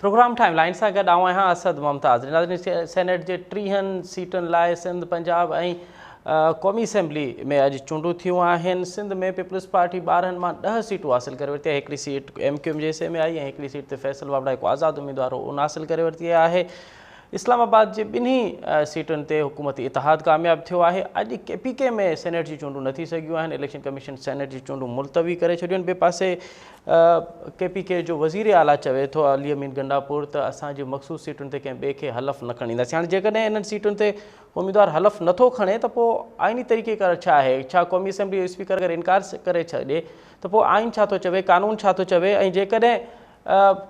Programme time line सां गॾु आऊं आहियां असद मुमताज़। सेनेट जे 30 सीटुनि लाइ सिंध, पंजाब ऐं क़ौमी असेंबली में अॼु चूंडूं थियूं आहिनि। सिंध में पीपल्स पार्टी 12 मां 10 सीटूं हासिल करे वरिती आहे। हिकिड़ी सीट MQM जे हिसे में आई ऐं हिकिड़ी सीट ते फैसल वाबड़ा हिकु आज़ादु उम्मीदवार उन हासिल करे वरिती आहे। इस्लामाबाद जे ॿिन्ही सीटुनि ते हुकूमती इतिहाद कामयाबु थियो आहे। अॼु KPK में सेनेट जी चूंडूं न थी सघियूं आहिनि। इलेक्शन कमीशन सेनेट जी चूंडूं मुलतवी करे छॾियूं आहिनि। ॿिए पासे KPK जो वज़ीर आला चवे थो अली अमीन गंडापुर त असांजी मख़सूस सीटुनि ते कंहिं ॿिए खे हलफ़ न खणी ईंदासीं। हाणे जेकॾहिं इन्हनि सीटुनि ते उम्मीदवार हलफ़ नथो खणे त पोइ आइनी तरीक़ेकार छा आहे? छा क़ौमी असेंबली जो स्पीकर अगरि इनकार करे छॾे त पोइ आइन छा थो चवे, कानून छा थो चवे? ऐं जेकॾहिं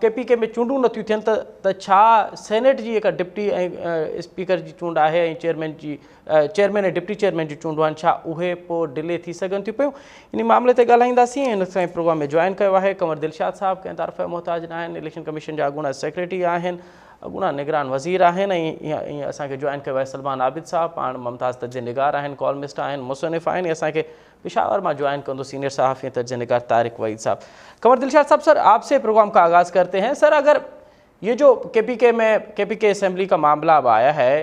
KPK में चूंडूं नथियूं थियनि त छा सेनेट जी जेका डिप्टी ऐं स्पीकर जी चूंड आहे ऐं चेयरमैन ऐं डिप्टी चेयरमैन जी चूंडूं आहिनि, छा उहे पोइ डिले थी सघनि थियूं पियूं? इन मामले ते ॻाल्हाईंदासीं। हिन सां प्रोग्राम में जॉइन कयो आहे कंवर दिलशाद साहब, कंहिं तारफ़ मोहताज न आहिनि, इलेक्शन कमीशन जा अॻूणा सेक्रेटरी आहिनि, अॻूणा निगरान वज़ीर आहिनि। ऐं ईअं असांखे जॉइन कयो आहे सलमान आबिद साहब, पाण मुमताज़ तर्ज निगार आहिनि, कॉलमिस्ट आहिनि, मुसनिफ़ आहिनि। ऐं असांखे पेशावर मां ज्वाइन कंदो सीनियर सहाफ़ी तर्ज निगार तारिक वहीद साहब। कंवर दिलशाद साहब, सर आपसे प्रोग्राम का आगाज़ करते हैं। सर, अगर ये जो KPK असेंबली का मामला अब आया है,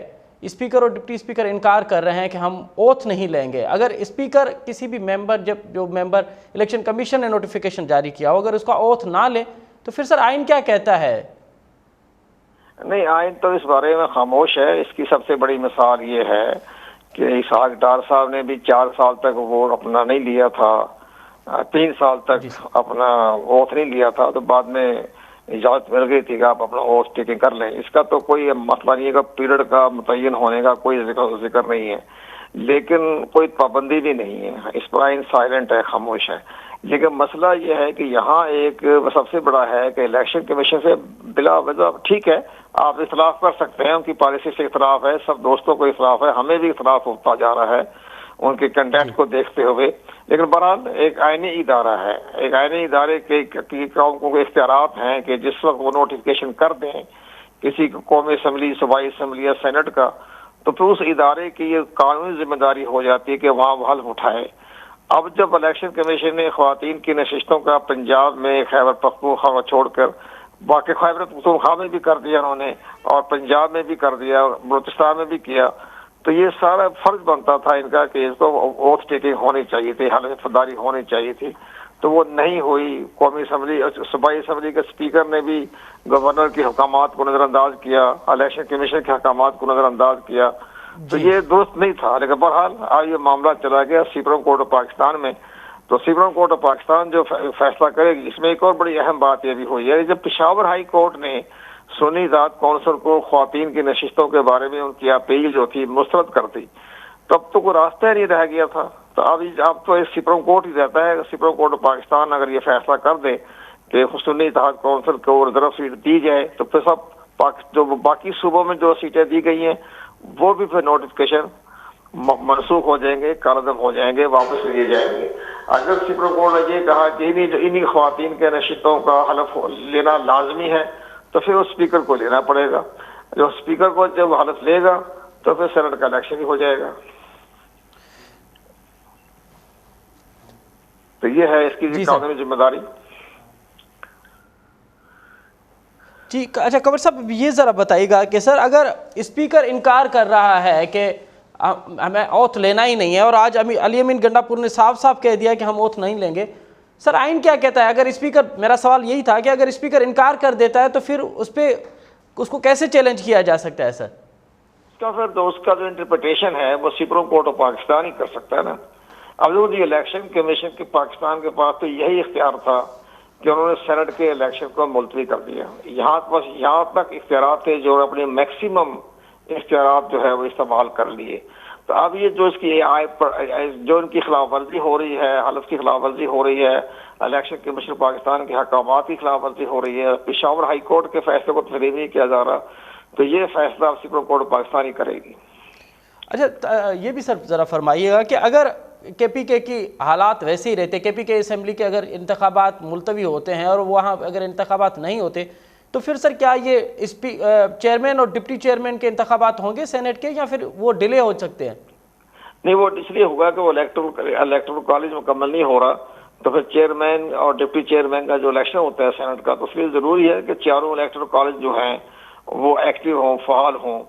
स्पीकर और डिप्टी स्पीकर इनकार कर रहे हैं कि हम ओथ नहीं लेंगे। अगर स्पीकर किसी भी मेंबर, जो मेंबर इलेक्शन कमीशन ने नोटिफिकेशन जारी किया हो, अगर उसका ओथ ना ले तो फिर सर आइन क्या कहता है? नहीं, आइन तो इस बारे में खामोश है। इसकी सबसे बड़ी मिसाल ये है कि इसहाक डार साहब ने भी 4 साल तक वो अपना नहीं लिया था, 3 साल तक अपना ओथ नहीं लिया था, तो बाद में इजाजत मिल गई थी कि आप अपना ओथ टेकिंग कर लें। इसका तो कोई मसला नहीं है, पीरियड का मुतय्यन होने का कोई जिक्र नहीं है, लेकिन कोई पाबंदी भी नहीं है। इस पर आइन साइलेंट है, खामोश है। लेकिन मसला ये है कि यहाँ एक सबसे बड़ा है कि इलेक्शन कमीशन से बिला वजह, ठीक है आप इख्तलाफ कर सकते हैं, उनकी पॉलिसी से इख्तलाफ है, सब दोस्तों को इख्तलाफ है, हमें भी इख्तलाफ होता जा रहा है उनके कंटेंट को देखते हुए, लेकिन बहरहाल एक आईनी इदारा है। एक आईनी इदारे के इख्तियारात हैं कि जिस वक्त वो नोटिफिकेशन कर दें किसी कौमी असम्बली, सूबाई असम्बली या सेनेट का, तो फिर उस इदारे की ये कानूनी जिम्मेदारी हो जाती है कि वहाँ वो हल्फ उठाए। अब जब इलेक्शन कमीशन ने ख्वातीन की नशिस्तों का पंजाब में खैबर पख्तूनख्वा को छोड़कर बाकी खैबर पख्तूनख्वा में भी कर दिया उन्होंने, और पंजाब में भी कर दिया, बलूचिस्तान में भी किया, तो ये सारा फर्ज बनता था इनका कि इसको ओथ टेकिंग होनी चाहिए थी, हल्फदारी होनी चाहिए थी, तो वो नहीं हुई। कौमी असम्बली, सूबाई असम्बली के स्पीकर ने भी गवर्नर के हुकामात को नजरअंदाज किया, इलेक्शन कमीशन के हुकामात को नजरअंदाज किया, तो ये दुरुस्त नहीं था। लेकिन बहरहाल आज ये मामला चला गया सुप्रीम कोर्ट ऑफ पाकिस्तान में, तो सुप्रीम कोर्ट ऑफ पाकिस्तान जो फैसला करेगी, इसमें एक और बड़ी अहम बात यह भी हुई है, जब पेशावर हाई कोर्ट ने सुन्नी ज़ात कौंसिल को ख्वातीन की नशिस्तों के बारे में उनकी अपील जो थी मुस्तरद कर दी, तब तो कोई रास्ता ही नहीं रह गया था। तो अब तो सुप्रीम कोर्ट ही रहता है। सुप्रीम कोर्ट ऑफ पाकिस्तान अगर ये फैसला कर दे कि सुन्नी ज़ात कौंसिल को रिजर्व सीट दी जाए, तो फिर सब जो बाकी सूबों में जो सीटें दी गई हैं वो भी फिर नोटिफिकेशन मनसूख हो जाएंगे, कालदम हो जाएंगे, वापस लिए जाएंगे। अगर सुप्रीम कोर्ट ने ये कहा कि इन्हीं ख्वातीन के नशिस्तों का हलफ लेना लाजमी है, तो फिर उस स्पीकर को लेना पड़ेगा। जो स्पीकर को जब हलफ लेगा तो फिर सेनेट का इलेक्शन ही हो जाएगा। तो ये है इसकी कानूनी जिम्मेदारी। जी अच्छा, कंवर साहब ये ज़रा बताइएगा कि सर अगर स्पीकर इनकार कर रहा है कि हमें ओथ लेना ही नहीं है, और आज अली अमीन गंडापुर ने साफ साफ कह दिया कि हम ओथ नहीं लेंगे, सर आइन क्या कहता है? अगर स्पीकर, मेरा सवाल यही था कि अगर स्पीकर इनकार कर देता है तो फिर उसको कैसे चैलेंज किया जा सकता है सर? उसका जो इंटरप्रिटेशन है वो सुप्रीम कोर्ट ऑफ पाकिस्तान ही कर सकता है ना। अब जो इलेक्शन कमीशन के पाकिस्तान के पास तो यही इख्तियार था कि उन्होंने सेनेट के इलेक्शन को मुलतवी कर दिया। यहाँ तक इख्तियार थे जो अपने मैक्सिमम इख्तियार जो है वो इस्तेमाल कर लिए। तो अब ये जो इसकी जो इनकी खिलाफ वर्जी हो रही है, हलफ की खिलाफ वर्जी हो रही है, इलेक्शन कमीशन पाकिस्तान के हकामात की खिलाफ वर्जी हो रही है, पेशावर हाई कोर्ट के फैसले को तस्लीम नहीं किया जा रहा, तो ये फैसला सुप्रीम कोर्ट पाकिस्तान ही करेगी। अच्छा, ये भी सर ज़रा फरमाइएगा कि अगर KPK की हालात वैसे ही रहते, KPK असेंबली के अगर इंतखाबात मुलतवी होते हैं और वहाँ अगर इंतखाबात नहीं होते, तो फिर सर क्या ये चेयरमैन और डिप्टी चेयरमैन के इंतखाबात होंगे सेनेट के, या फिर वो डिले हो सकते हैं? नहीं, वो इसलिए होगा कि वो इलेक्टोरल कॉलेज मुकम्मल नहीं हो रहा, तो फिर चेयरमैन और डिप्टी चेयरमैन का जो इलेक्शन होता है सेनेट का, तो उसके लिए जरूरी है कि चारों इलेक्टोरल कॉलेज जो हैं वो एक्टिव हों, फहाल हों।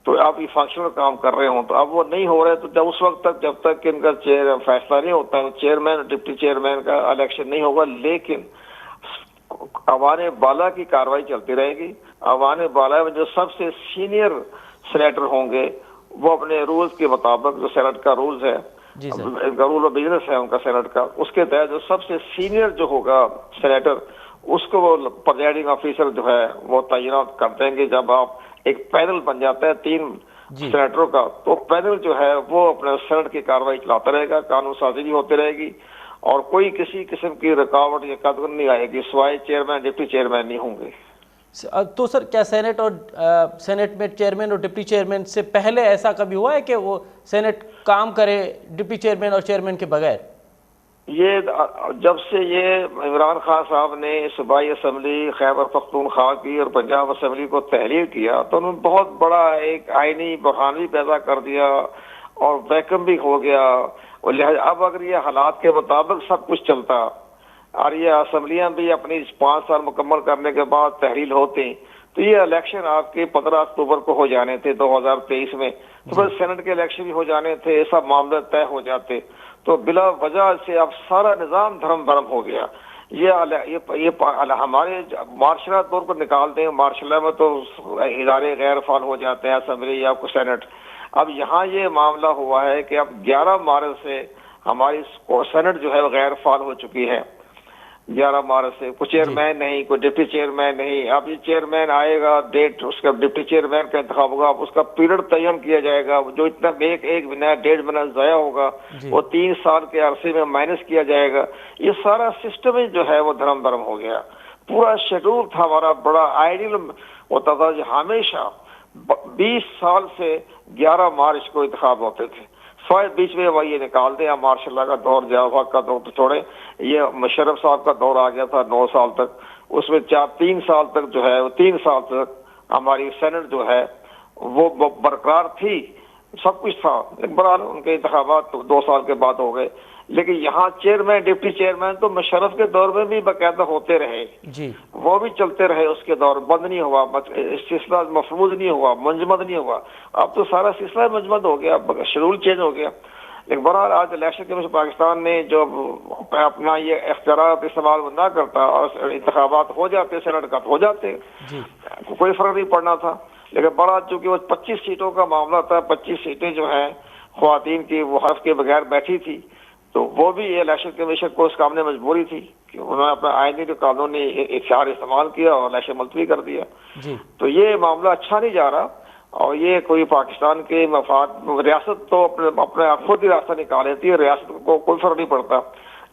तो आप ये फंक्शनल काम कर रहे हो, तो अब वो नहीं हो रहा है, तो जब उस वक्त तक जब तक इनका फैसला नहीं होता, चेयरमैन और डिप्टी चेयरमैन का इलेक्शन नहीं होगा। लेकिन अवाने बाला की कार्रवाई चलती रहेगी। अवाने बाला में जो सबसे सीनियर सेनेटर होंगे वो अपने रूल्स के मुताबिक, जो सेनेट का रूल्स है, इनका रूल ऑफ बिजनेस है उनका सेनेट का, उसके तहत जो सबसे सीनियर जो होगा सेनेटर, उसको वो प्रिजाइडिंग ऑफिसर जो है वो तैनात कर देंगे। जब आप एक पैनल बन जाता है 3 सेनेटरों का, तो पैनल जो है वो अपने सेनेट की कार्रवाई चलाता रहेगा, कानून साजी भी होती रहेगी और कोई किसी किस्म की रुकावट या कदर नहीं आएगी, सिवाय चेयरमैन डिप्टी चेयरमैन नहीं होंगे। तो सर क्या सेनेट में चेयरमैन और डिप्टी चेयरमैन से पहले ऐसा कभी हुआ है कि वो सेनेट काम करे डिप्टी चेयरमैन और चेयरमैन के बगैर? ये जब से ये इमरान खान साहब ने सूबाई असम्बली खैबर पख्तूनख्वा की और पंजाब असम्बली को तहलील किया, तो उन्होंने बहुत बड़ा एक आईनी बहरान भी पैदा कर दिया और वैक्यूम भी हो गया। और लिहाजा अब अगर ये हालात के मुताबिक सब कुछ चलता और ये असम्बलियां भी अपनी 5 साल मुकम्मल करने के बाद तहलील होती, तो ये इलेक्शन आपके 15 अक्टूबर को हो जाने थे 2023 में, तो फिर सेनेट के इलेक्शन भी हो जाने थे, सब मामले तय हो जाते। तो बिला वजह से अब सारा निजाम धर्म भरम हो गया। ये हमारे मार्शल दौर को निकाल दें, मार्शल में तो इदारे गैर फाल हो जाते हैं, असेंबली या सेनेट। अब यहाँ ये मामला हुआ है कि अब 11 मार्च से हमारी सेनेट जो है वो गैर फाल हो चुकी है। 11 मार्च से कोई चेयरमैन नहीं, कोई डिप्टी चेयरमैन नहीं। अब ये चेयरमैन आएगा, डेट उसका डिप्टी चेयरमैन का इंतखाब होगा, उसका पीरियड तयन किया जाएगा, जो इतना एक महीना 1.5 महीना ज़ाया होगा वो 3 साल के अरसे में माइनस किया जाएगा। ये सारा सिस्टम ही जो है वो धर्म भरम हो गया। पूरा शेड्यूल था हमारा, बड़ा आइडियल होता था जो हमेशा 20 साल से 11 मार्च को इंतखाब होते थे। शायद बीच में वही ये निकाल दें, मार्शल का दौर, जवाब का दौर तो छोड़े, ये मुशर्रफ साहब का दौर आ गया था 9 साल तक, उसमें 3 साल तक जो है वो 3 साल तक हमारी सेनेट जो है वो बरकरार थी, सब कुछ था। बहरहाल उनके इंतखाबात तो 2 साल के बाद हो गए। लेकिन यहाँ चेयरमैन डिप्टी चेयरमैन तो मुशर्रफ के दौर में भी बाकायदा होते रहे जी, वो भी चलते रहे, उसके दौर बंद नहीं हुआ, सिलसिला मफरूज नहीं हुआ, मुंजमद नहीं हुआ। अब तो सारा सिलसिला मुंजमद हो गया, शेड्यूल चेंज हो गया। लेकिन बहरहाल आज इलेक्शन कमीशन पाकिस्तान ने जो अपना ये इख्तियार इस्तेमाल ना करता और इंतखाबात हो जाते सेनेट का, हो जाते, कोई फर्क नहीं पड़ना था। लेकिन बड़ा चूंकि वो 25 सीटों का मामला था, 25 सीटें जो है ख्वातीन की वो हर्फ के बगैर बैठी थी, तो वो भी इलेक्शन कमीशन को उस काम में मजबूरी थी कि उन्होंने अपना आईनी जो कानूनी इख्तियार इस्तेमाल किया और इलेक्शन मुलतवी कर दिया जी। तो ये मामला अच्छा नहीं जा रहा और ये कोई पाकिस्तान के मफाद, रियासत तो अपने खुद ही रास्ता निकाल लेती है, रियासत को कोई फर्क नहीं पड़ता,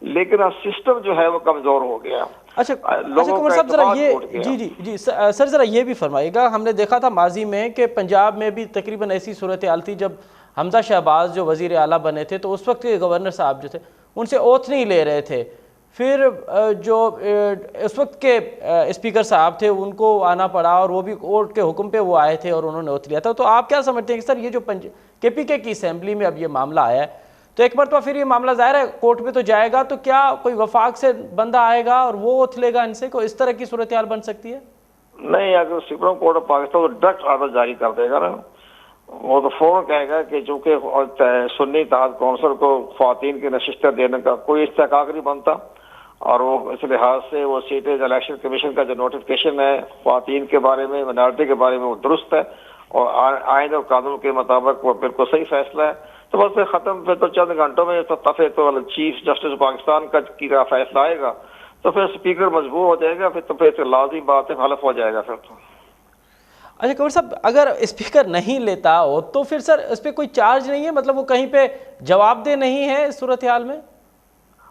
लेकिन सिस्टम जो है वो कमजोर हो गया। अच्छा कुमार साहब जरा ये जी सर जरा ये भी फरमाइएगा, हमने देखा था माजी में कि पंजाब में भी तकरीबन ऐसी सूरत हाल थी जब हमजा शहबाज जो वजीर आला बने थे, तो उस वक्त के गवर्नर साहब जो थे उनसे ओथ नहीं ले रहे थे, फिर जो उस वक्त के स्पीकर साहब थे उनको आना पड़ा और वो भी कोर्ट के हुक्म पे वो आए थे और उन्होंने ओथ लिया था। तो आप क्या समझते हैं कि सर ये जो KPK की असेंबली में अब ये मामला आया है, तो एक बार तो फिर ये मामला जाहिर है कोर्ट में तो जाएगा, तो क्या कोई वफाक से बंदा आएगा और वो ओथ लेगा इनसे, को इस तरह की सूरत हाल बन सकती है? नहीं, अगर सुप्रीम कोर्ट ऑफ पाकिस्तान तो डायरेक्ट आर्डर जारी कर देगा ना, वो तो फौरन कहेगा कि चूंकि सुन्नी इत्तेहाद कौंसिल को ख्वातीन की नशिस्तें देने का कोई इस्तेकाक नहीं बनता और वो इस लिहाज से वो सीटें इलेक्शन कमीशन का जो नोटिफिकेशन है ख्वातीन के बारे में, माइनॉरिटी के बारे में, वो दुरुस्त है और आइन और कानून के मुताबिक वो बिल्कुल सही फैसला है। तो बस फिर खत्म, फिर तो चंद घंटों में तो चीफ जस्टिस पाकिस्तान का फैसला आएगा, तो फिर स्पीकर मजबूर हो जाएगा, फिर तो फिर लाज़मी बात है हलफ हो जाएगा फिर तो। अच्छा कमर साहब, अगर स्पीकर नहीं लेता हो तो फिर सर इस पर कोई चार्ज नहीं है, मतलब वो कहीं पे जवाबदेह नहीं है इस सूरत हाल में?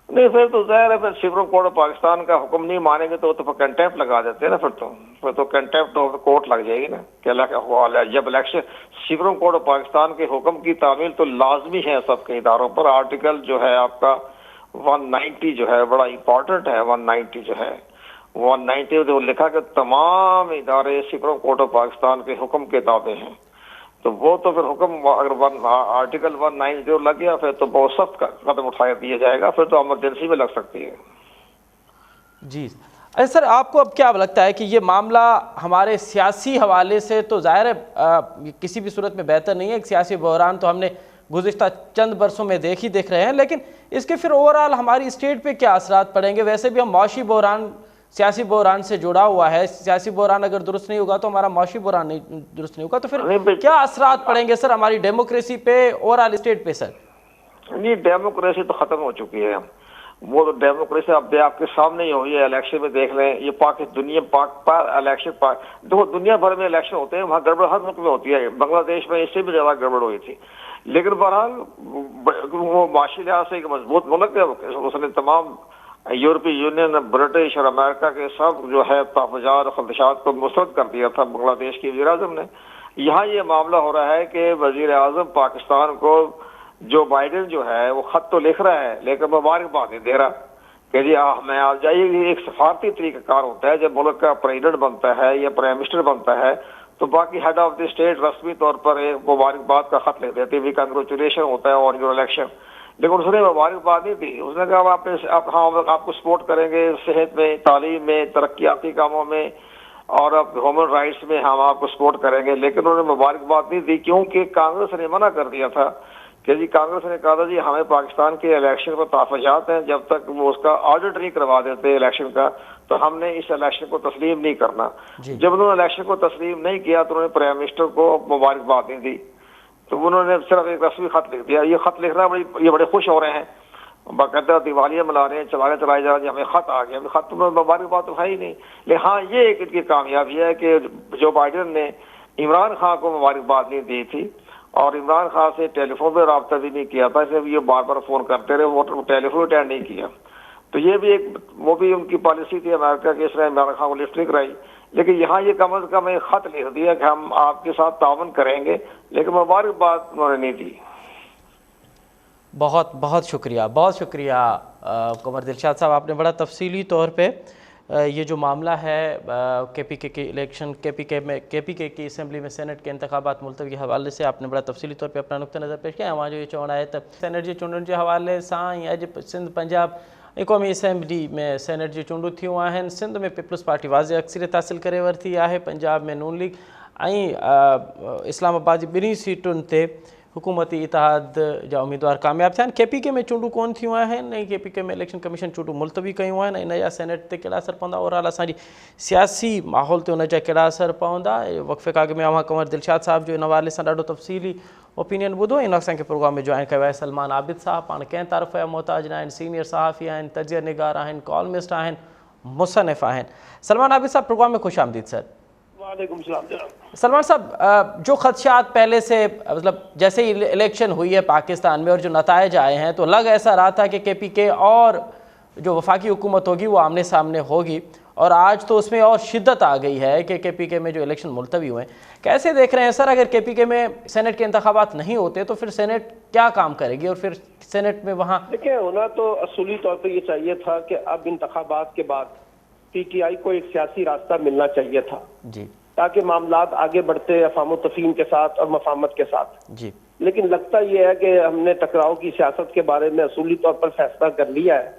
नहीं, फिर तो जाहिर है, फिर सुप्रीम कोर्ट ऑफ पाकिस्तान का हुक्म नहीं मानेंगे तो कंटेम्प्ट लगा देते हैं ना, फिर तो कंटेम्प्ट ऑफ द कोर्ट लग जाएगी ना। क्या जब election supreme court of Pakistan के हुक्म की तामील तो लाजमी है सबके इदारों पर। आर्टिकल जो है आपका 190 जो है बड़ा इंपॉर्टेंट है, 190 जो है 190 जो लिखा कि तमाम इदारे सुप्रीम कोर्ट ऑफ पाकिस्तान के हुक्म के ताबे हैं। तो वो तो फिर हुक्म अगर आर्टिकल 190 लग गया फिर तो बहुत सख्त कदम उठा दिया जाएगा, फिर तो इमरजेंसी में लग सकती है। जी अरे सर, आपको अब क्या लगता है कि ये मामला हमारे सियासी हवाले से तो जाहिर है किसी भी सूरत में बेहतर नहीं है, एक सियासी बहरान तो हमने गुज़िश्ता चंद बरसों में देख रहे हैं, लेकिन इसके फिर ओवरऑल हमारी स्टेट पे क्या असरात पड़ेंगे? वैसे भी हम मौशी बहरान, सियासी बहरान से जुड़ा हुआ है, सियासी बहरान अगर दुरुस्त नहीं होगा तो हमारा मौशी बहरान नहीं दुरुस्त नहीं होगा, तो फिर क्या असरात पड़ेंगे सर हमारी डेमोक्रेसी पे, ओवरऑल स्टेट पे? सर नहीं, डेमोक्रेसी तो खत्म हो चुकी है, वो तो डेमोक्रेसी अब आपके सामने ही हुई है। इलेक्शन में देख लें, ये इलेक्शन देखो, दुनिया भर में इलेक्शन होते हैं, वहाँ गड़बड़ हर मुल्क में होती है, बांग्लादेश में इससे भी ज्यादा गड़बड़ हुई थी। लेकिन बहरहाल वो माशी लिहाज से एक मजबूत मुल्क है, उसने तमाम यूरोपीय यूनियन, ब्रिटिश और अमेरिका के सब जो है तहफ़्फ़ुज़ात और ख़दशात को मुस्तरद कर दिया था बांग्लादेश की वज़ीर आज़म ने। यहाँ ये मामला हो रहा है कि वज़ीर आज़म पाकिस्तान को जो बाइडेन जो है वो खत तो लिख रहा है लेकिन मुबारकबाद नहीं दे रहा कि जी मैं आ जाइए। एक सफारती तरीक़ाकार होता है, जब मुल्क का प्रेसिडेंट बनता है या प्राइम मिनिस्टर बनता है तो बाकी हेड ऑफ द स्टेट रस्मी तौर पर एक मुबारकबाद का खत लिख देते हैं, कंग्रेचुलेशन होता है ऑन योर इलेक्शन। लेकिन उसने मुबारकबाद नहीं दी, उसने कहा आपको सपोर्ट करेंगे सेहत में, तालीम में, तरक्याती कामों में और ह्यूमन राइट्स में हम आपको सपोर्ट करेंगे। लेकिन उन्होंने मुबारकबाद नहीं दी क्योंकि कांग्रेस ने मना कर दिया था कि जी, कांग्रेस ने कहा था जी हमें पाकिस्तान के इलेक्शन पर तहफ़्फ़ुज़ात हैं, जब तक वो उसका ऑडिट नहीं करवा देते इलेक्शन का तो हमने इस इलेक्शन को तस्लीम नहीं करना। जब उन्होंने इलेक्शन को तस्लीम नहीं किया तो उन्होंने प्राइम मिनिस्टर को मुबारकबाद नहीं दी, तो उन्होंने सिर्फ एक रस्मी खत लिख दिया। ये खत लिखना ये बड़े खुश हो रहे हैं, बाकायदा दिवालियाँ मना रहे हैं, चलाए जा रहे हैं, हमें खत आ गया। खत में मुबारकबाद तो है ही नहीं। लेकिन हाँ, ये एक इनकी कामयाबी है कि जो बाइडेन ने इमरान खान को मुबारकबाद नहीं दी थी और इमरान खान से टेलीफोन पर रब्ता भी नहीं किया था, इसलिए ये बार बार फोन करते रहे, वो टेलीफोन अटेंड नहीं किया। तो ये भी वो भी उनकी पॉलिसी थी अमेरिका की, इसने इमरान खान को लिफ्ट नहीं कराई। लेकिन यहाँ ये कम से कम एक खत लिख दिया कि हम आपके साथ तावन करेंगे, लेकिन मुबारकबाद उन्होंने नहीं दी। बहुत बहुत शुक्रिया कुंवर दिलशाद साहब, आपने बड़ा तफसीली तौर पे ये जो मामला है KPK के इलेक्शन, KPK की असम्बली में सेनेट के इंतखाबात मुलतवी के हवाले से आपने बड़ा तफसीली तौर पे अपना नुक्ता नज़र पेश किया। वहाँ जो ये चवण आहे त सेनेट जी चूंडुनि जे हवाले सां अॼु सिंध पंजाब क़ौमी असम्बली में सेनेट जी चूंडूं थियूं आहिनि। सिंध में पीपल्स पार्टी वाज़े अक्सरियत हासिल करे वरिती आहे, पंजाब में नून लीग ऐं इस्लामाबाद जी ॿिन्ही सीटुनि ते हुकूमती इतिहाद जा उम्मीदवार कामयाब थिया आहिनि। KPK में चूंडूं कोन थियूं आहिनि ऐं KPK में इलेक्शन कमीशन चूंडूं मुलतवी कयूं आहिनि। इन जा सेनेट ते कहिड़ा असर पवंदा, ओवरऑल असांजी सियासी माहौल ते उन जा कहिड़ा असर पवंदा? वक़्फ़े खां अॻु में अवां कुंवर दिलशाद साहब जो इन हवाले सां ॾाढो तफ़सीली ओपिनियन ॿुधो। इन असांखे प्रोग्राम में जॉइन कयो आहे सलमान आबिद साहब, पाण कंहिं तारीफ़ जा मोहताज न आहिनि, सीनियर सहाफ़ी आहिनि, तजिया निगार आहिनि, कॉलमिस्ट आहिनि, मुसनफ़ आहिनि। सलमान आबिद साहब, प्रोग्राम में खुश आमदीद सर। वालेकुम सलाम जनाब। सलमान साहब, जो खदशात पहले से मतलब जैसे ही इलेक्शन हुई है पाकिस्तान में और जो नतायज आए हैं तो लग ऐसा रहा था कि KPK और जो वफाकी हुकूमत होगी वो आमने सामने होगी, और आज तो उसमें और शिद्दत आ गई है कि KPK में जो इलेक्शन मुलतवी हुए हैं। कैसे देख रहे हैं सर, अगर KPK में सेनेट के इंतखाबात नहीं होते तो फिर सेनेट क्या काम करेगी और फिर सेनेट में वहाँ? देखिए, होना तो असूली तौर पर ये चाहिए था कि अब इंतखाबात के बाद PTI को एक सियासी रास्ता मिलना चाहिए था जी, ताकि मामलात आगे बढ़ते अफाम तफहीम के साथ और मफाहमत के साथ जी। लेकिन लगता यह है कि हमने टकराव की सियासत के बारे में असूली तौर पर फैसला कर लिया है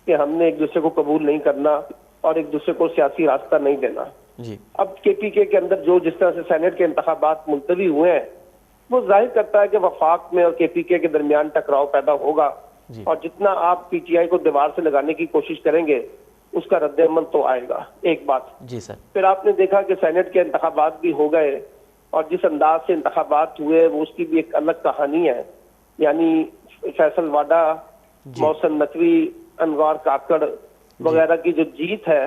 कि हमने एक दूसरे को कबूल नहीं करना और एक दूसरे को सियासी रास्ता नहीं देना जी। अब KPK के अंदर जो जिस तरह से सेनेट के इंतखाबात मुलतवी हुए हैं वो जाहिर करता है कि वफाक में और KPK के दरमियान टकराव पैदा होगा, और जितना आप PTI को दीवार से लगाने की कोशिश करेंगे उसका रद्द-ए-अमल तो आएगा। एक बात जी सर। फिर आपने देखा कि सेनेट के इंतखाबात भी हो गए और जिस अंदाज से इंतखाबात हुए वो उसकी भी एक अलग कहानी है। यानी फैसल वाडा, मोहसिन नकवी, अनवार काकड़ वगैरह की जो जीत है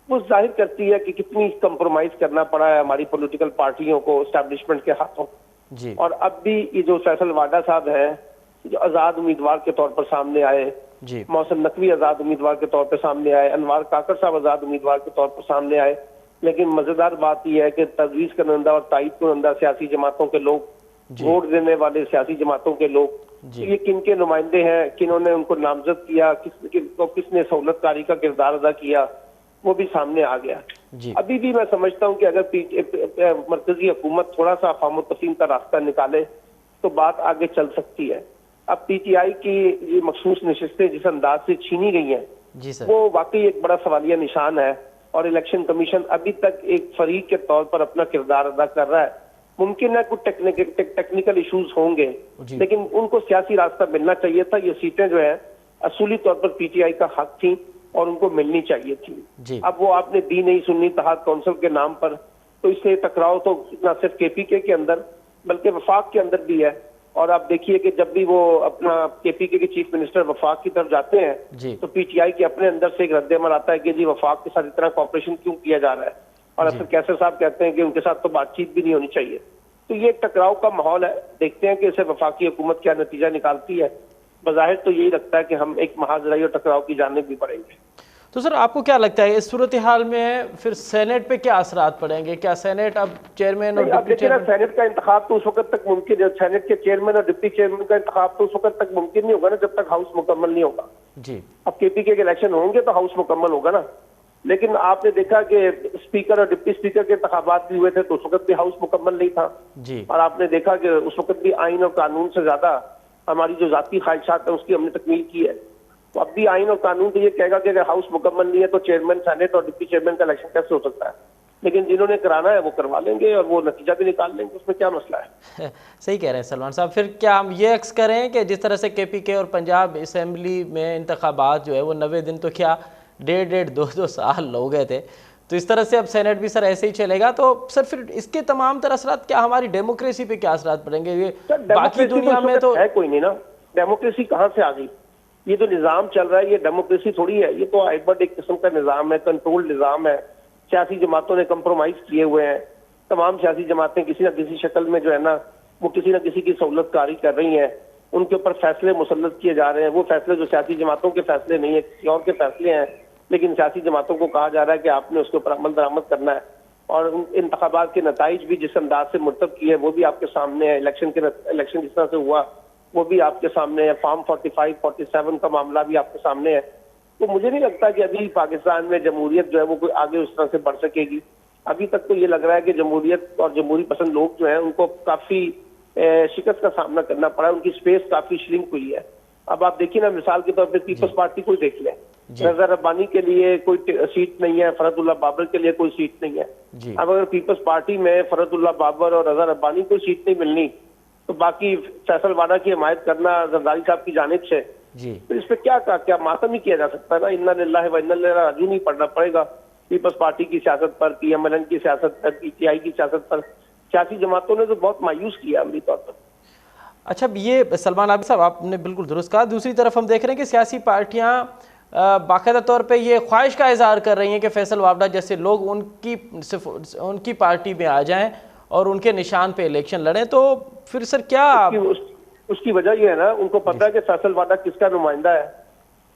वो जाहिर करती है कि कितनी कंप्रोमाइज करना पड़ा है हमारी पॉलिटिकल पार्टियों को एस्टैब्लिशमेंट के हाथों जी। और अब भी ये जो फैसल वाडा साहब हैं जो आजाद उम्मीदवार के तौर पर सामने आए, मोहसिन नकवी आजाद उम्मीदवार के तौर पर सामने आए, अनवार काकड़ साहब आजाद उम्मीदवार के तौर पर सामने आए। लेकिन मजेदार बात यह है कि तजवीज करंदा और तायद करंदा सियासी जमातों के लोग, वोट देने वाले सियासी जमातों के लोग, ये किन के नुमाइंदे हैं, किन्होंने उनको नामजद किया, किसने सहूलतकारी का किरदार अदा किया, वो भी सामने आ गया। अभी भी मैं समझता हूं कि अगर मरकजी हुकूमत थोड़ा सा अफ़ाम तफ़हीम का रास्ता निकाले तो बात आगे चल सकती है। अब पीटीआई की ये मखसूस नशिस्तें जिस अंदाज से छीनी गई हैं वो वाकई एक बड़ा सवालिया निशान है, और इलेक्शन कमीशन अभी तक एक फरीक के तौर पर अपना किरदार अदा कर रहा है। मुमकिन है कुछ टेक्निकल इश्यूज होंगे, लेकिन उनको सियासी रास्ता मिलना चाहिए था। ये सीटें जो है असूली तौर पर पीटीआई का हक थी और उनको मिलनी चाहिए थी। अब वो आपने दी नहीं सुन्नी इत्तेहाद कौंसिल के नाम पर, तो इससे टकराव तो न सिर्फ केपीके के अंदर बल्कि वफाक के अंदर भी है। और आप देखिए कि जब भी वो अपना केपीके के चीफ मिनिस्टर वफाक की तरफ जाते हैं तो पीटीआई के अपने अंदर से एक रद्देमल आता है कि जी वफाक के साथ इतना कॉपरेशन क्यों किया जा रहा है, और अफसर कैसर साहब कहते हैं कि उनके साथ तो बातचीत भी नहीं होनी चाहिए। तो ये टकराव का माहौल है, देखते हैं कि इसे वफाकी हुकूमत क्या नतीजा निकालती है। बज़ाहिर तो यही लगता है कि हम एक महाजराई और टकराव की जानिब भी बढ़ेंगे। तो सर आपको क्या लगता है इस सूरत हाल में फिर सेनेट पे क्या असरात पड़ेंगे? क्या सेनेट अब चेयरमैन और डिप्टी चेयरमैन, सेनेट का इंतखाब तो उस वक्त तक मुमकिन है, सेनेट के चेयरमैन और डिप्टी चेयरमैन का इंतखाब तो उस वक्त तक मुमकिन नहीं होगा ना जब तक हाउस मुकम्मल नहीं होगा। अब केपीके के इलेक्शन होंगे तो हाउस मुकम्मल होगा ना, लेकिन आपने देखा कि स्पीकर और डिप्टी स्पीकर के इंतखाबात भी हुए थे तो उस वक्त भी हाउस मुकम्मल नहीं था। और आपने देखा कि उस वक्त भी आइन और कानून से ज्यादा हमारी जो जाती ख्वाहिशात है उसकी हमने तकमील की है। तो अब भी आइन और कानून तो ये कहेगा कि अगर हाउस मुकम्मल नहीं है तो चेयरमैन सेनेट और डिप्टी चेयरमैन का इलेक्शन कैसे हो सकता है, लेकिन जिन्होंने कराना है वो करवा लेंगे और वो नतीजा भी निकाल लेंगे, उसमें क्या मसला है। सही कह रहे हैं सलमान साहब। फिर क्या हम ये एक्स करें कि जिस तरह से केपीके और पंजाब असेंबली में इंतखाबात जो है वो 90 दिन तो क्या 1.5-2 साल हो गए थे, तो इस तरह से अब सेनेट भी सर ऐसे ही चलेगा, तो सर फिर इसके तमाम तरह असरात क्या हमारी डेमोक्रेसी पे क्या असरात पड़ेंगे? ये बाकी दुनिया में तो है कोई नहीं ना, डेमोक्रेसी कहाँ से आ गई? ये जो निज़ाम चल रहा है ये डेमोक्रेसी थोड़ी है, ये तो एक किस्म का निज़ाम है, कंट्रोल निज़ाम है। सियासी जमातों ने कंप्रोमाइज किए हुए हैं, तमाम सियासी जमातें किसी न किसी शक्ल में जो है ना वो किसी न किसी की सहूलतकारी कर रही हैं, उनके ऊपर फैसले मुसल्लत किए जा रहे हैं। वो फैसले जो सियासी जमातों के फैसले नहीं है, किसी और के फैसले हैं, लेकिन सियासी जमातों को कहा जा रहा है कि आपने उसके ऊपर अमल दरामद करना है। और इंतखाबात के नताइज भी जिस अंदाज से मुर्तब किए वो भी आपके सामने है, इलेक्शन जिस तरह से हुआ वो भी आपके सामने है, फॉर्म 45-47 का मामला भी आपके सामने है। तो मुझे नहीं लगता कि अभी पाकिस्तान में जमहूरियत जो है वो कोई आगे उस तरह से बढ़ सकेगी। अभी तक तो ये लग रहा है कि जमहूरियत और जमहूरी पसंद लोग जो है उनको काफी शिकस्त का सामना करना पड़ा है, उनकी स्पेस काफी श्रिंक हुई है। अब आप देखिए ना, मिसाल के तौर पर पीपल्स पार्टी को देख लें, रजा रब्बानी के लिए कोई सीट नहीं है, फरदुल्ला बाबर के लिए कोई सीट नहीं है। अब अगर पीपल्स पार्टी में फरदुल्ला बाबर और रजा रब्बानी को सीट नहीं मिलनी तो बाकी फैसल वाडा की हिमायत करना जरदारी साहब की जानिब से, तो इस पर क्या मातम ही किया जा सकता है ना। इन्ना लिल्लाहि व इन्ना इलैहि राजिऊन नहीं पढ़ना पड़ेगा पीपल्स पार्टी की सियासत पर, पीएमएलएन की सियासत पर, पीटीआई की सियासत पर। सियासी जमातों ने तो बहुत मायूस किया अमली तौर पर। अच्छा, ये सलमान आबिद साहब आपने बिल्कुल दुरुस्त कहा। दूसरी तरफ हम देख रहे हैं कि सियासी पार्टियां बाकायदा तौर पे ये ख्वाहिश का इजहार कर रही हैं कि फैसल वावडा जैसे लोग उनकी पार्टी में आ जाएं और उनके निशान पे इलेक्शन लड़ें। तो फिर सर क्या उसकी वजह ये है ना, उनको पता है कि फैसल वाडा किसका नुमाइंदा है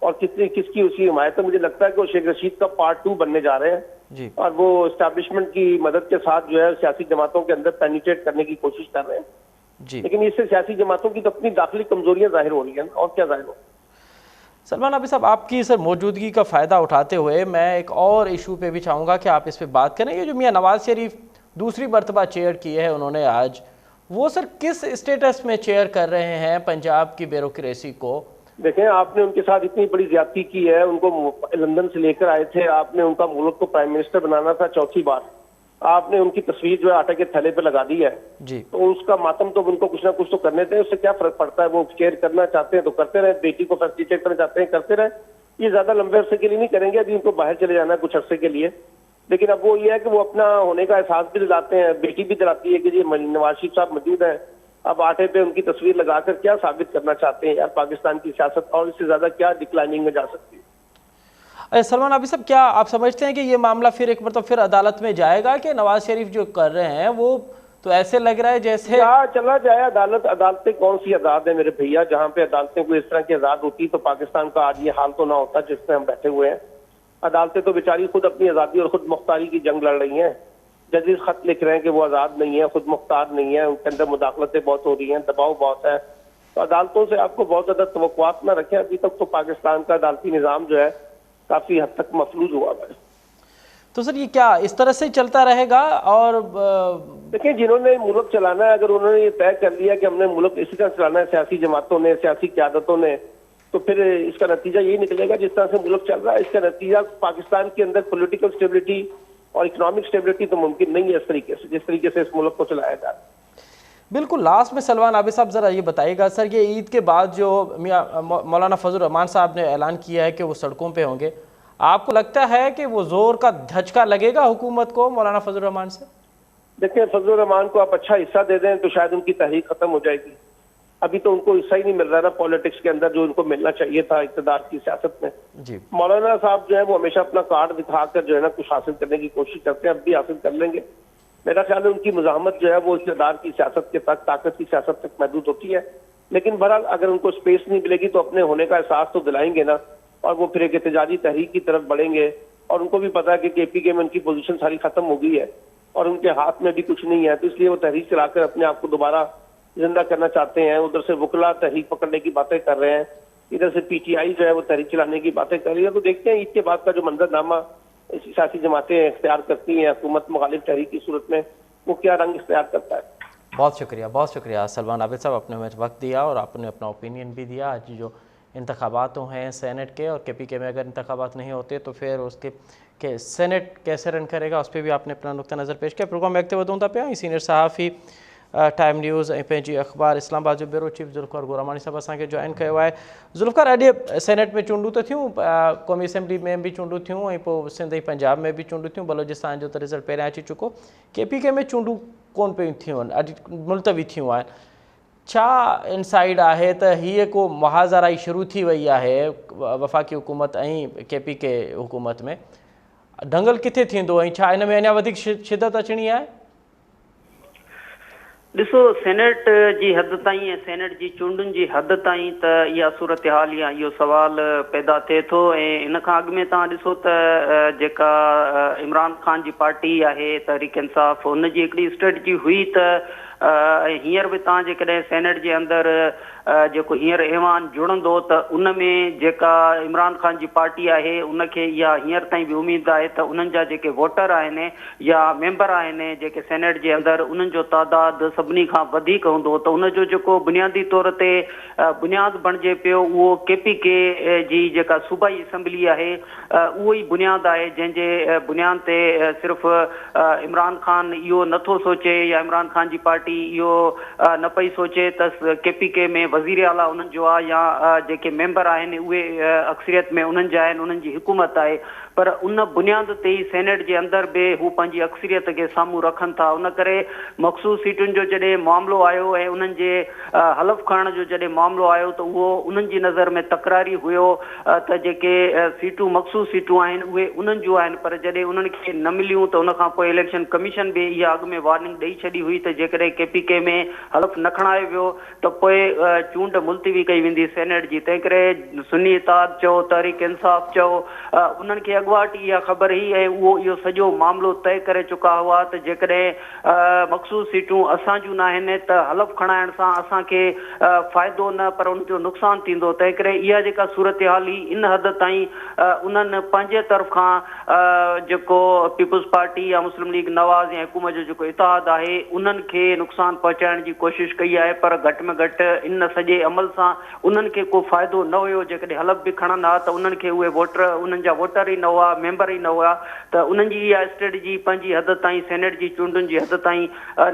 और किसकी उसकी हिमायत है। मुझे लगता है कि वो शेख रशीद का पार्ट 2 बनने जा रहे हैं और वो एस्टैब्लिशमेंट की मदद के साथ जो है सियासी जमातों के अंदर पेनिट्रेट करने की कोशिश कर रहे हैं। लेकिन इससे सियासी जमातों की तो अपनी दाखिली कमजोरियां जाहिर हो रही हैं, और क्या जाहिर हो। सलमान आबिद साहब, आपकी सर मौजूदगी का फ़ायदा उठाते हुए मैं एक और इशू पे भी चाहूँगा कि आप इस पे बात करें। ये जो मियाँ नवाज शरीफ दूसरी मरतबा चेयर की है उन्होंने आज, वो सर किस स्टेटस में चेयर कर रहे हैं पंजाब की ब्यूरोक्रेसी को? देखें, आपने उनके साथ इतनी बड़ी ज्यादती की है, उनको लंदन से लेकर आए थे, आपने उनका मुल्क को प्राइम मिनिस्टर बनाना था चौथी बार, आपने उनकी तस्वीर जो है आटे के थैले पे लगा दी है जी। तो उसका मातम तो उनको कुछ ना कुछ तो करने दें, उससे क्या फर्क पड़ता है। वो चेयर करना चाहते हैं तो करते रहे, बेटी को फैसिलिटेट करना चाहते हैं करते रहे, ये ज्यादा लंबे अरसे के लिए नहीं करेंगे। अभी उनको बाहर चले जाना है कुछ अरसे के लिए, लेकिन अब वो ये है कि वो अपना होने का एहसास भी दिलाते हैं, बेटी भी दिलाती है कि जी नवाज शरीफ साहब मौजूद है। अब आटे पे उनकी तस्वीर लगाकर क्या साबित करना चाहते हैं यार पाकिस्तान की सियासत, और इससे ज्यादा क्या डिक्लाइनिंग में जा सकती है। सलमान आबिद साहब, क्या आप समझते हैं कि ये मामला फिर एक मतलब फिर अदालत में जाएगा कि नवाज शरीफ जो कर रहे हैं वो तो ऐसे लग रहा है जैसे चला जाए अदालतें कौन सी आजाद है मेरे भैया? जहाँ पे अदालतें कोई इस तरह की आजाद होती तो पाकिस्तान का आज ये हाल तो ना होता जिसमें हम बैठे हुए हैं। अदालतें तो बेचारी खुद अपनी आजादी और खुद मुख्तारी की जंग लड़ रही हैं। जजेस खत लिख रहे हैं कि वो आजाद नहीं है, खुद मुख्तार नहीं है, उनके अंदर मुदाखलतें बहुत हो रही हैं, दबाव बहुत है। तो अदालतों से आपको बहुत ज्यादा तवक्कुआत ना रखें। अभी तक तो पाकिस्तान का अदालती निज़ाम जो है काफी हद तक मफलूज हुआ है। तो सर ये क्या इस तरह से चलता रहेगा? और देखिए, जिन्होंने मुल्क चलाना है, अगर उन्होंने ये तय कर लिया कि हमने मुल्क इसी तरह चलाना है, सियासी जमातों ने, सियासी क़यादतों ने, तो फिर इसका नतीजा यही निकलेगा जिस तरह से मुल्क चल रहा है। इसका नतीजा पाकिस्तान के अंदर पॉलिटिकल स्टेबिलिटी और इकोनॉमिक स्टेबिलिटी तो मुमकिन नहीं है इस तरीके से, जिस तरीके से इस मुल्क को चलाया जा रहा है। बिल्कुल। लास्ट में सलमान आबिद साहब ज़रा ये बताइएगा सर, ये ईद के बाद जो मियां मौलाना फजल रहमान साहब ने ऐलान किया है कि वो सड़कों पे होंगे, आपको लगता है कि वो जोर का धचका लगेगा हुकूमत को मौलाना फजल रहमान से? देखिए, फजल रहमान को आप अच्छा हिस्सा दे दें तो शायद उनकी तहरीक खत्म हो जाएगी। अभी तो उनको हिस्सा ही नहीं मिल रहा ना पॉलिटिक्स के अंदर, जो उनको मिलना चाहिए था इक़्तिदार की सियासत में। जी। मौलाना साहब जो है वो हमेशा अपना कार्ड दिखाकर जो है ना कुछ हासिल करने की कोशिश करते हैं, अब भी हासिल कर लेंगे। मेरा ख्याल है उनकी मुज़ाहमत जो है वो इक़्तिदार की सियासत के तक, ताकत की सियासत तक महदूद होती है। लेकिन बहरहाल अगर उनको स्पेस नहीं मिलेगी तो अपने होने का एहसास तो दिलाएंगे ना, और वो फिर एक एहतजाजी तहरीक की तरफ बढ़ेंगे। और उनको भी पता है कि KPK में उनकी पोजीशन सारी खत्म हो गई है और उनके हाथ में भी कुछ नहीं है, तो इसलिए वो तहरीक चलाकर अपने आप को दोबारा जिंदा करना चाहते हैं। उधर से वकला तहरीक पकड़ने की बातें कर रहे हैं, इधर से PTI जो है वो तहरीक चलाने की बातें कर रही है। तो देखते हैं ईद के बाद का जो मंजरनामा सियासी जमातें इख्तियार करती हैं हुकूमत मुखालिफ तहरीक की सूरत में, वो क्या रंग इख्तियार करता है। बहुत शुक्रिया सलमान आबिद साहब, आपने हमें वक्त दिया और आपने अपना ओपिनियन भी दिया। आज जो इंतखाबात हैं सेनेट के और KPK में अगर इंतखाबात नहीं होते तो फिर उसके के सेनेट कैसे रन करेगा, उस पर भी आपने अपना नुक्ता नज़र पेश किया। प्रोग्राम में अॻिते वधूं था पिया। सीनियर सहाफ़ी टाइम न्यूज़ ऐं पंहिंजी अख़बार इस्लामाबाद जो ब्यूरो चीफ ज़ुल्फ़िकार गोरामानी साहब असांखे जॉइन कयो आहे। ज़ुल्फ़िकार, अॼु सेनेट में चूंडूं त थियूं, क़ौमी असेंबली में बि चूंडूं थियूं ऐं पोइ सिंध ऐं पंजाब में बि चूंडूं थियूं। बलोचिस्तान जो त रिज़ल्ट पहिरियां अची चुको। KPK में चूंडूं कोन पियूं थियूं आहिनि, अॼु मुलतवी थियूं आहिनि। छा इनसाइड आहे त हीअ को मुहाज़राई शुरू थी वई आहे वफ़ाक़ी हुकूमत ऐं KPK हुकूमत में? दंगल किथे थींदो ऐं छा इन में अञा वधीक शिदत अचणी आहे? ॾिसो, सेनेट जी हद ताईं ऐं सेनेट जी चूंडुनि जी हद ताईं त इहा सूरत हाल या इहो सवाल पैदा थिए थो। ऐं इन खां अॻु में तव्हां ॾिसो त जेका इमरान ख़ान जी पार्टी आहे तहरीक इंसाफ़, हुन जी हिकिड़ी स्ट्रेटजी हुई त हींअर बि तव्हां जेकॾहिं सेनेट जे अंदरि जेको हींअर ऐवान जुड़ंदो त उन में जेका इमरान ख़ान जी पार्टी आहे उनखे इहा हींअर ताईं बि उमेद आहे त उन्हनि जा जेके वोटर आहिनि या मेंबर आहिनि जेके सेनेट जे अंदरि, उन्हनि जो तादाद सभिनी खां वधीक हूंदो। त उनजो जेको बुनियादी तौर ते बुनियादु बणिजे पियो उहो KPK जी जेका सूबाई असैम्बली आहे उहो ई बुनियादु आहे, जंहिंजे बुनियाद ते सिर्फ़ु इमरान ख़ान इहो नथो सोचे या इमरान ख़ान जी पार्टी इहो न पई सोचे त KPK में वज़ीर आला उन्हनि जो आहे या जेके मेंबर आहिनि उहे अक्सरियत में उन्हनि जा आहिनि, उन्हनि जी हुकूमत आहे। पर उन बुनियाद ते ई सेनेट जे अंदरि बि हू पंहिंजी अक्सरियत खे साम्हूं रखनि था। उन करे मख़सूस सीटुनि जो जॾहिं मामिलो आयो ऐं उन्हनि जे हलफ़ खणण जो जॾहिं मामिलो आयो त उहो उन्हनि जी नज़र में तकरारी हुयो त जेके सीटूं मख़सूस सीटूं आहिनि उहे उन्हनि जूं आहिनि। पर जॾहिं उन्हनि खे न मिलियूं त उन खां पोइ इलेक्शन कमीशन बि इहा अॻु में वार्निंग ॾेई छॾी हुई त जेकॾहिं KPK में हलफ़ न खणायो वियो त पोइ चूंड मुलतवी कई वेंदी सेनेट जी। तंहिं करे सुन्नी इत्तेहाद चओ, तहरीक इंसाफ़ चओ, उन्हनि खे अॻुवाट इहा ख़बर हुई ऐं उहो इहो सॼो मामिलो तय करे चुका हुआ त जेकॾहिं मख़सूस सीटूं असां जूं न आहिनि त हलफ़ खणाइण सां असांखे फ़ाइदो न पर उनजो नुक़सानु थींदो। तंहिं करे इहा जेका सूरत हाल हुई इन हद ताईं उन्हनि पंहिंजे तरफ़ खां जेको पीपुल्स पार्टी या मुस्लिम लीग नवाज़ या हुकूमत जो जेको इत्तेहाद आहे उन्हनि खे नुक़सानु पहुचाइण जी कोशिशि कई आहे। पर घटि में घटि इन सॼे अमल सां उन्हनि खे को फ़ाइदो न हुयो। जेकॾहिं हलफ़ बि खणंदा त उन्हनि खे उहे वोटर, उन्हनि जा वोटर ई न हुआ, मेंबर ई न हुआ। त उन्हनि जी इहा स्ट्रेटजी पंहिंजी हद ताईं सेनेट जी चूंडुनि जी हद ताईं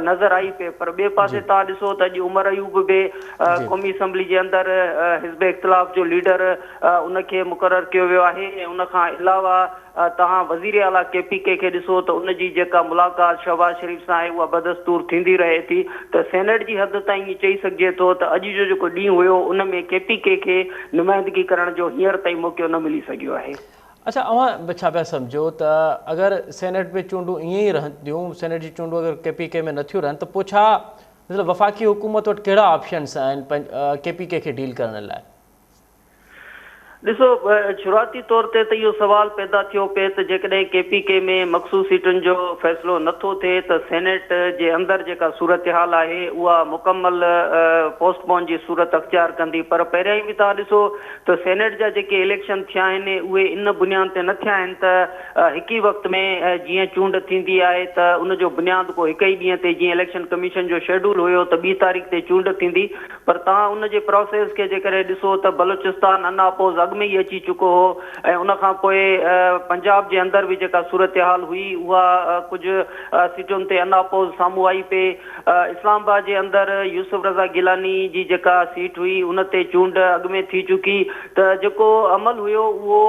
नज़र आई पए। पर ॿिए पासे तव्हां ॾिसो त अॼु उमर अयूब बि क़ौमी असैम्बली जे अंदरि हिज़्ब इख़्तिलाफ़ जो लीडर उनखे मुक़ररु कयो वियो आहे। ऐं उन खां अलावा तव्हां वज़ीर आला KPK खे ॾिसो त उनजी जेका मुलाक़ात शहबाज़ शरीफ़ सां आहे उहा बदस्तूर थींदी रहे थी। त सेनेट जी हद ताईं चई सघिजे थो त अॼु जो जेको ॾींहुं हुयो उन में KPK खे नुमाइंदगी करण जो हींअर ताईं मौक़ो न मिली सघियो आहे। अच्छा, अवां छा पिया सम्झो त अगरि सेनेट में चूंडूं ईअं ई रहंदियूं, सेनेट जी चूंडूं अगरि KPK में नथियूं रहनि त पोइ छा मतिलबु वफ़ाक़ी हुकूमत वटि कहिड़ा ऑप्शन्स आहिनि KPK खे डील करण लाइ? ॾिसो शुरूआती तौर ते त इहो सुवाल पैदा थियो पिए त जेकॾहिं KPK में मख़सूस सीटुनि जो फ़ैसिलो नथो थिए त सेनेट जे अंदरि जेका सूरत हाल आहे उहा मुकमल पोस्टपोन जी सूरत अख़्तियार कंदी। पर पहिरियां ई बि तव्हां ॾिसो त सेनेट जा जेके इलेक्शन थिया आहिनि उहे इन बुनियाद ते न थिया आहिनि त हिक ई वक़्त में जीअं चूंड थींदी आहे त उनजो बुनियाद को हिक ई ॾींहं ते जीअं इलेक्शन कमीशन जो शेड्यूल हुयो त 2 तारीख़ ते चूंड थींदी। पर तव्हां उनजे प्रोसेस खे जेकॾहिं ॾिसो त बलूचिस्तान अनापोज़ अॻु में ई अची चुको हो ऐं उन खां पोइ पंजाब जे अंदरि बि जेका सूरत हाल हुई उहा कुझु सीटुनि ते अनापोज़ साम्हूं आई पे। इस्लामाबाद जे अंदरि यूसुफ रज़ा गिलानी जी जेका सीट हुई उन ते चूंड अॻु में थी चुकी त जेको अमल हुयो उहो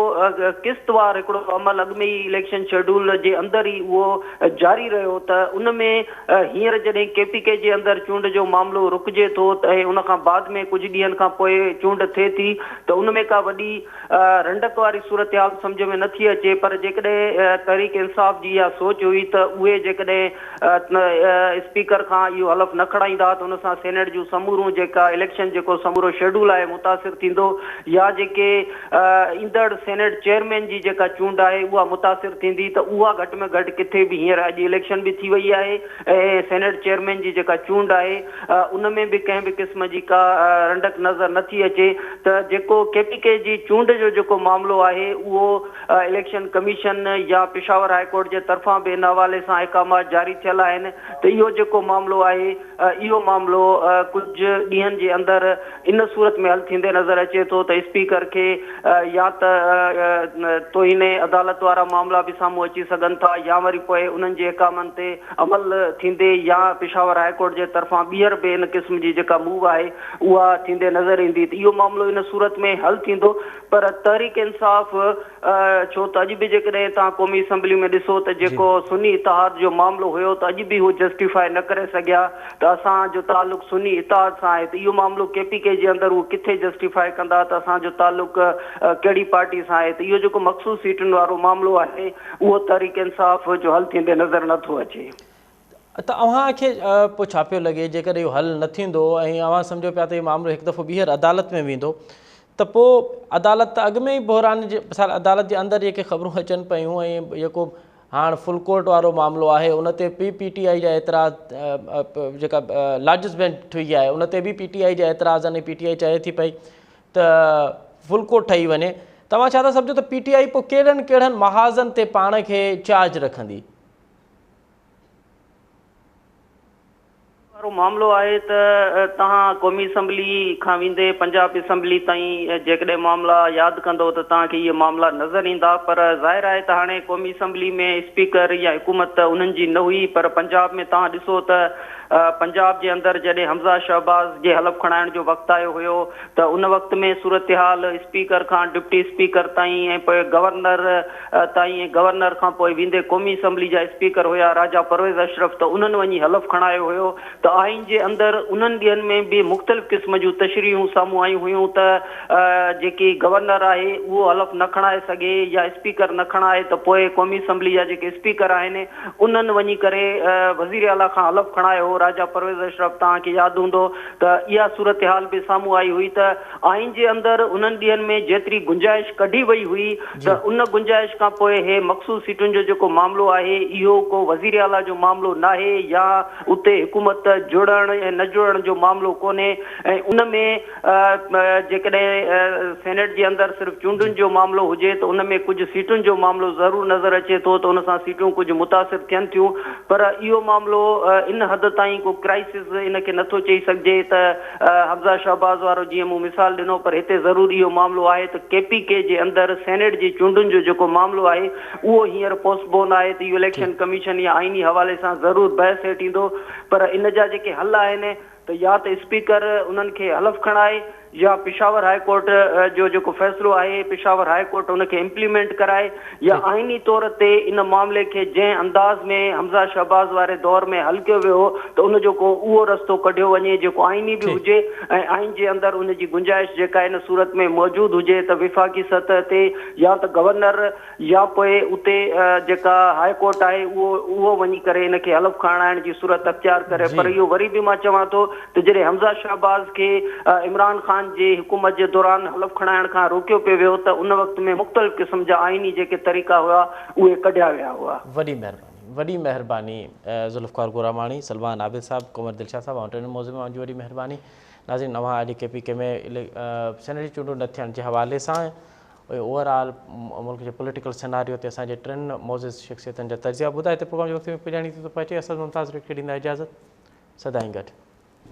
क़िस्तवार हिकिड़ो अमल अॻु में ई इलेक्शन शेड्यूल जे अंदरि ई उहो जारी रहियो त उन में हींअर जॾहिं KPK जे अंदरि चूंड जो मामिलो रुकिजे थो त ऐं उन खां बाद में कुझु ॾींहंनि खां पोइ चूंड थिए थी त उन में का वॾी रंडक वारी सूरत हाल सम्झ में नथी अचे। पर जेकॾहिं तहरीक इंसाफ़ जी इहा सोच हुई त उहे जेकॾहिं स्पीकर खां इहो हलफ़ न खणाईंदा त उन सां सेनेट जूं समूरूं जेका इलेक्शन जेको समूरो शेड्यूल आहे मुतासिर थींदो या जेके ईंदड़ सेनेट चेयरमैन जी जेका चूंड आहे उहा मुतासिर थींदी त उहा घटि में घटि किथे बि हींअर अॼु इलेक्शन बि थी वई आहे ऐं सेनेट चेयरमैन जी जेका चूंड आहे उन में बि कंहिं बि क़िस्म जी का रंडक नज़र नथी अचे त जेको KPK जी चूंड जो जेको मामिलो आहे उहो इलेक्शन कमीशन या पेशावर हाई कोर्ट जे तरफ़ां बि इन हवाले सां अहकामात जारी थियल आहिनि त इहो जेको मामिलो आहे इहो मामिलो कुझु ॾींहंनि जे अंदरि इन सूरत में हल थींदे नज़र अचे थो त स्पीकर खे या त तोहिने अदालत वारा मामला बि साम्हूं अची सघनि था या वरी पोइ उन्हनि जे अहकामनि ते अमल थींदे या पेशावर हाई कोर्ट जे तरफ़ां ॿीहर बि इन क़िस्म जी जेका मूव आहे उहा थींदे नज़र ईंदी त इहो मामिलो इन सूरत में हल थींदो। पर तहरीक इंसाफ़ छो त अॼु बि जेकॾहिं तव्हां क़ौमी असैम्बली में ॾिसो त जेको सुन्नी इतिहाद जो मामिलो हुयो त अॼु बि हू जस्टिफाई न करे सघिया त असांजो तालुक़ सुन्नी इतिहाद सां आहे त इहो मामिलो KPK जे अंदरि उहो किथे जस्टिफाई कंदा त असांजो तालुक़ कहिड़ी पार्टी सां आहे त इहो जेको मख़सूस सीटुनि वारो मामिलो आहे उहो तहरीक इंसाफ़ जो हल थींदे नज़र नथो अचे। त अव्हांखे पोइ छा पियो लॻे जेकॾहिं इहो हल न थींदो ऐं अव्हां सम्झो पिया त इहो मामिलो हिकु दफ़ो ॿीहर अदालत में वेंदो त पोइ अदालत त अॻु में ई बहिरान जे अदालत जे अंदरि जेके ख़बरूं अचनि पियूं ऐं जेको हाणे फुल कोर्ट वारो मामिलो आहे उन ते बि PTI जा एतिराज़ जेका लार्जेस्ट बेंच हुई आहे उन ते बि PTI जा एतिराज़ आहिनि। PTI चए थी पई त फुल कोर्ट ठही वञे। तव्हां छा था सम्झो त PTI पोइ कहिड़नि कहिड़नि महाज़नि ते पाण खे चार्ज रखंदी? मामिलो आहे त तव्हां क़ौमी असैम्बली खां वेंदे पंजाब असैम्बली ताईं जेकॾहिं मामला यादि कंदो त तव्हांखे इहे मामला नज़र ईंदा। पर ज़ाहिर आहे त हाणे क़ौमी असैम्बली में स्पीकर या हुकूमत उन्हनि जी न हुई। पर पंजाब में तव्हां ॾिसो त पंजाब जे अंदरि जॾहिं हमज़ा शहबाज़ जे हलफ़ खणाइण जो वक़्तु आयो हुयो त उन वक़्त में सूरत हाल स्पीकर खां डिप्टी स्पीकर ताईं ऐं पोइ गवर्नर ताईं ऐं गवर्नर खां पोइ वेंदे क़ौमी असैम्बली जा स्पीकर हुया राजा परवेज़ अशरफ त उन्हनि वञी हलफ़ खणायो हुयो त आइन जे अंदरि उन्हनि ॾींहंनि में बि मुख़्तलिफ़ क़िस्म जूं तशरीहूं साम्हूं आयूं हुयूं त जेकी गवर्नर आहे उहो हलफ़ न खणाए सघे या स्पीकर न खणाए त पोइ क़ौमी असैम्बली जा जेके स्पीकर आहिनि उन्हनि वञी करे वज़ीर आला खां हलफ़ खणायो राजा परवेज़ अशरफ। तव्हांखे यादि हूंदो त इहा सूरत हाल बि साम्हूं आई हुई त आइन जे अंदरि उन्हनि ॾींहंनि में जेतिरी गुंजाइश कढी वई हुई त उन गुंजाइश खां पोइ हे मख़सूस सीटुनि जो जेको मामिलो आहे इहो को वज़ीर आला जो मामिलो न आहे या उते हुकूमत जुड़ण ऐं न जुड़ण जो मामिलो कोन्हे। ऐं उन में जेकॾहिं सेनेट जे अंदरि सिर्फ़ु चूंडुनि जो मामिलो हुजे त उन में कुझु सीटुनि जो मामिलो ज़रूरु नज़र अचे थो त उन सां सीटूं कुझु मुतासिर थियनि थियूं। पर इहो मामिलो इन हद ताईं को क्राइसिस इनखे नथो चई सघिजे त हमज़ा शहबाज़ वारो जीअं मूं मिसाल ॾिनो। पर हिते ज़रूरु इहो मामिलो आहे त KPK जे अंदरि सेनेट जी चूंडुनि जो जेको मामिलो आहे उहो हींअर पोस्टपोन आहे त इहो इलेक्शन कमीशन या आइनी हवाले सां ज़रूरु बहस हेठि ईंदो। पर इन जा जेके हल आहिनि त या त स्पीकर उन्हनि खे हलफ़ खणाए या पेशावर हाई कोर्ट जो जेको फ़ैसिलो आहे पेशावर हाई कोर्ट उनखे इम्प्लीमेंट कराए या आइनी तौर ते इन मामले खे जंहिं अंदाज़ में हमज़ा शहबाज़ वारे दौर में हल कयो वियो त उन जो को उहो रस्तो कढियो वञे जेको आइनी बि हुजे ऐं आइन जे अंदरि उन जी गुंजाइश जेका इन सूरत में मौजूदु हुजे त विफ़ाक़ी सतह ते या त गवर्नर या पोइ उते जेका हाई कोर्ट आहे उहो वञी करे इनखे हलफ़ खणाइण जी सूरत अख़्तियार करे। पर इहो वरी बि मां चवां थो त जॾहिं हमज़ा शहबाज़ खे इमरान ख़ान ख़ान जी हुकूमत जे दौरान हलफ़ खणाइण खां रोकियो पियो वियो त उन वक़्त में मुख़्तलिफ़ क़िस्म जा आइनी जेके तरीक़ा हुआ उहे कढिया विया हुआ। वॾी महिरबानी ज़ुल्फ़िकार गुरामाणी, सलमान आबिद साहब, कुंवर दिलशाह साहब ऐं टिनि मौज़ूअ में वॾी महिरबानी। नाज़रीन, अवां अॼु KPK में सेनेट जी चूंडूं न थियण जे हवाले सां ओवरऑल मुल्क जे पॉलिटिकल सिनारियो ते असांजे टिनि मौज़ूज़ शख़्सियतनि जा तजिया ॿुधा। हिते प्रोग्राम जो वक़्त में पुॼाणी थी थो पहुचे। असद मुमताज़ खे ॾींदा इजाज़त। सदाईं गॾु।